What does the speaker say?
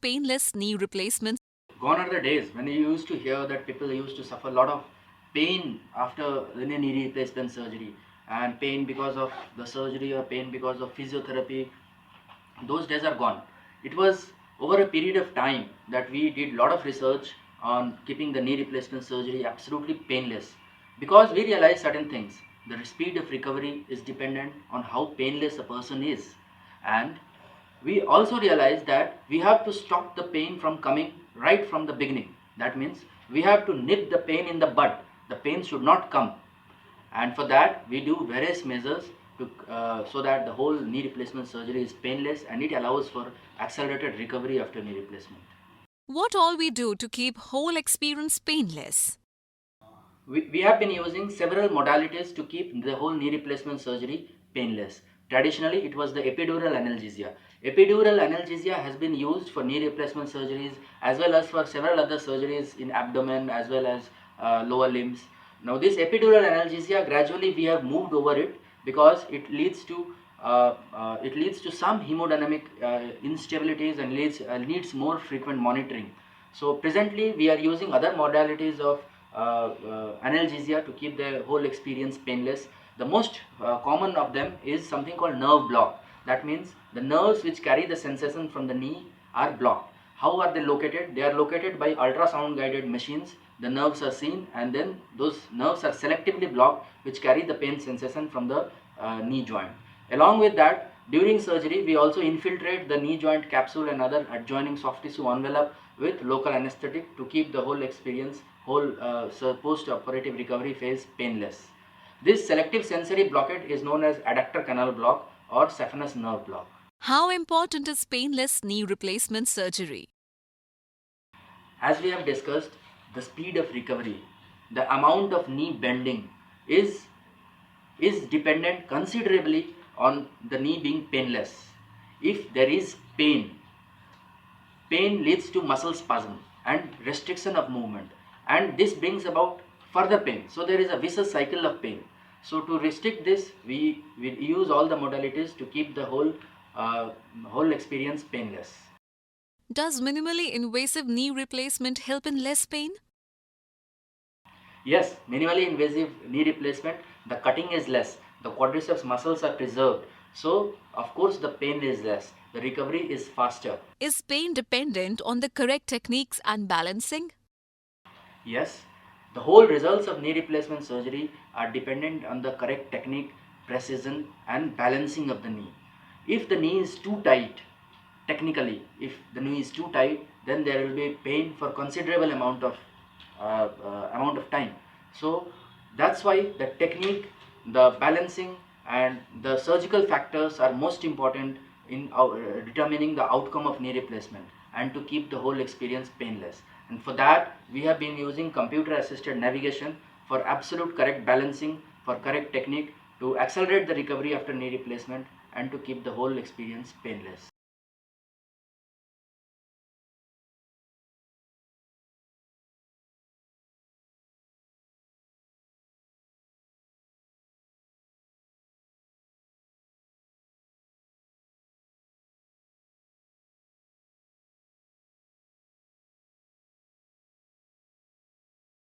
painless knee replacements? Gone are the days when you used to hear that people used to suffer a lot of pain after knee replacement surgery, and pain because of the surgery or pain because of physiotherapy. Those days are gone. It was over a period of time that we did a lot of research on keeping the knee replacement surgery absolutely painless, because we realized certain things. The speed of recovery is dependent on how painless a person is, and we also realize that we have to stop the pain from coming right from the beginning. That means we have to nip the pain in the bud. The pain should not come, and for that we do various measures to so that the whole knee replacement surgery is painless and it allows for accelerated recovery after knee replacement. What all we do to keep whole experience painless? We have been using several modalities to keep the whole knee replacement surgery painless. Traditionally, it was the epidural analgesia. Epidural analgesia has been used for knee replacement surgeries as well as for several other surgeries in abdomen as well as lower limbs. Now, this epidural analgesia, gradually we have moved over it because it leads to some hemodynamic instabilities and needs more frequent monitoring. So presently we are using other modalities of analgesia to keep the whole experience painless. The most common of them is something called nerve block. That means the nerves which carry the sensation from the knee are blocked. How are they located? They are located by ultrasound guided machines. The nerves are seen and then those nerves are selectively blocked, which carry the pain sensation from the knee joint. Along with that, during surgery, we also infiltrate the knee joint capsule and other adjoining soft tissue envelope with local anesthetic to keep the whole experience, whole post-operative recovery phase painless. This selective sensory blockade is known as adductor canal block or saphenous nerve block. How important is painless knee replacement surgery? As we have discussed, the speed of recovery, the amount of knee bending is dependent considerably on the knee being painless. If there is pain, pain leads to muscle spasm and restriction of movement, and this brings about further pain. So there is a vicious cycle of pain. So to restrict this, we use all the modalities to keep the whole experience painless. Does minimally invasive knee replacement help in less pain? Yes, minimally invasive knee replacement, the cutting is less, the quadriceps muscles are preserved. So, of course, the pain is less, the recovery is faster. Is pain dependent on the correct techniques and balancing? Yes, the whole results of knee replacement surgery are dependent on the correct technique, precision, and balancing of the knee. If the knee is too tight, technically, if the knee is too tight, then there will be pain for considerable amount of time. So that's why the technique, the balancing, and the surgical factors are most important in determining the outcome of knee replacement and to keep the whole experience painless. And for that, we have been using computer assisted navigation for absolute correct balancing, for correct technique to accelerate the recovery after knee replacement and to keep the whole experience painless.